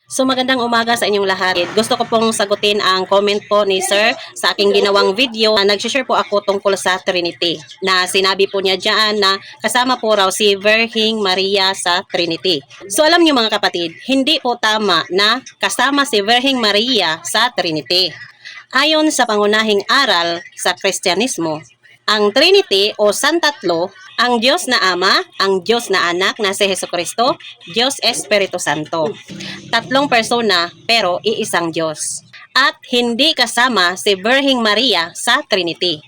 So magandang umaga sa inyong lahat. Gusto ko pong sagutin ang comment po ni Sir sa aking ginawang video. Nag-share po ako tungkol sa Trinity. Na sinabi po niya dyan na kasama po raw si Virgin Maria sa Trinity. So alam niyo mga kapatid, hindi po tama na kasama si Virgin Maria sa Trinity. Ayon sa pangunahing aral sa Kristyanismo, ang Trinity o Santatlo, ang Diyos na Ama, ang Diyos na Anak na si Jesucristo, Diyos Espiritu Santo. Tatlong persona pero iisang Diyos. At hindi kasama si Virgin Maria sa Trinity.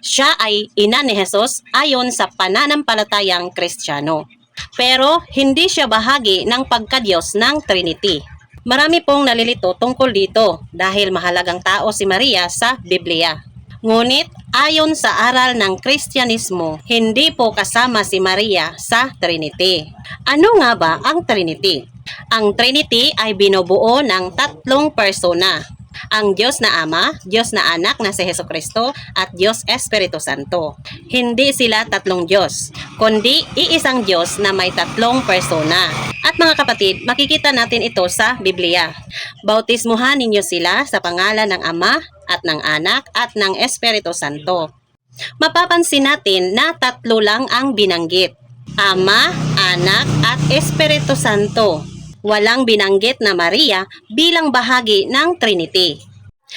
Siya ay ina ni Jesus ayon sa pananampalatayang Kristiyano. Pero hindi siya bahagi ng pagkadiyos ng Trinity. Marami pong nalilito tungkol dito dahil mahalagang tao si Maria sa Biblia. Ngunit ayon sa aral ng Kristyanismo, hindi po kasama si Maria sa Trinity. Ano nga ba ang Trinity? Ang Trinity ay binubuo ng tatlong persona. Ang Diyos na Ama, Diyos na Anak na si Jesucristo at Diyos Espiritu Santo. Hindi sila tatlong Diyos, kundi iisang Diyos na may tatlong persona. At mga kapatid, makikita natin ito sa Biblia. Bautismuhan ninyo sila sa pangalan ng Ama at ng Anak at ng Espiritu Santo. Mapapansin natin na tatlo lang ang binanggit. Ama, Anak at Espiritu Santo. Walang binanggit na Maria bilang bahagi ng Trinity.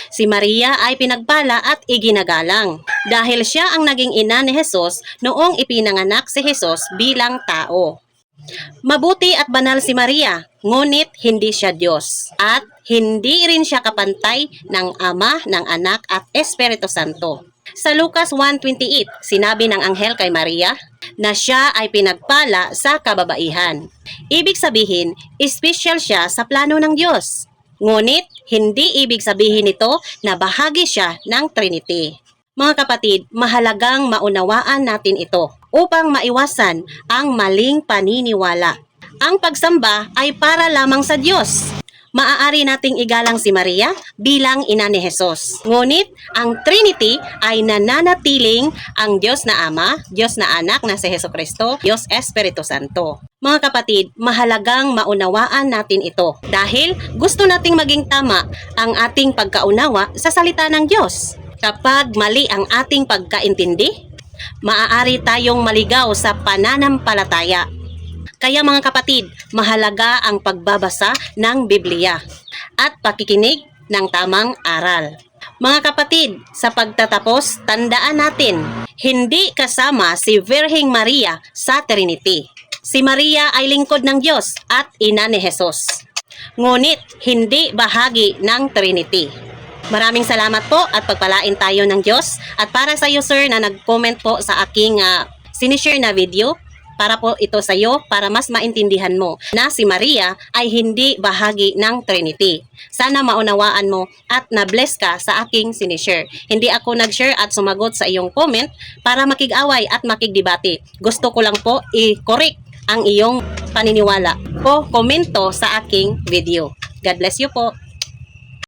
Si Maria ay pinagpala at iginagalang dahil siya ang naging ina ni Jesus noong ipinanganak si Jesus bilang tao. Mabuti at banal si Maria, ngunit hindi siya Diyos at hindi rin siya kapantay ng Ama, ng Anak at Espiritu Santo. Sa Lucas 1:28, sinabi ng anghel kay Maria na siya ay pinagpala sa kababaihan. Ibig sabihin, espesyal siya sa plano ng Diyos. Ngunit, hindi ibig sabihin nito na bahagi siya ng Trinity. Mga kapatid, mahalagang maunawaan natin ito upang maiwasan ang maling paniniwala. Ang pagsamba ay para lamang sa Diyos. Maaari nating igalang si Maria bilang ina ni Jesus. Ngunit, ang Trinity ay nananatiling ang Diyos na Ama, Diyos na Anak na si Jesucristo, Diyos Espiritu Santo. Mga kapatid, mahalagang maunawaan natin ito dahil gusto nating maging tama ang ating pagkaunawa sa salita ng Diyos. Kapag mali ang ating pagkaintindi, maaari tayong maligaw sa pananampalataya. Kaya mga kapatid, mahalaga ang pagbabasa ng Biblia at pakikinig ng tamang aral. Mga kapatid, sa pagtatapos, tandaan natin, hindi kasama si Virgin Maria sa Trinity. Si Maria ay lingkod ng Diyos at ina ni Jesus. Ngunit, hindi bahagi ng Trinity. Maraming salamat po at pagpalain tayo ng Diyos. At para sa iyo sir na nag-comment po sa aking sinishare na video, para po ito sa iyo para mas maintindihan mo na si Maria ay hindi bahagi ng Trinity. Sana maunawaan mo at na-bless ka sa aking sinishare. Hindi ako nag-share at sumagot sa iyong comment para makig-away at makigdebate. Gusto ko lang po i-correct ang iyong paniniwala o komento sa aking video. God bless you po.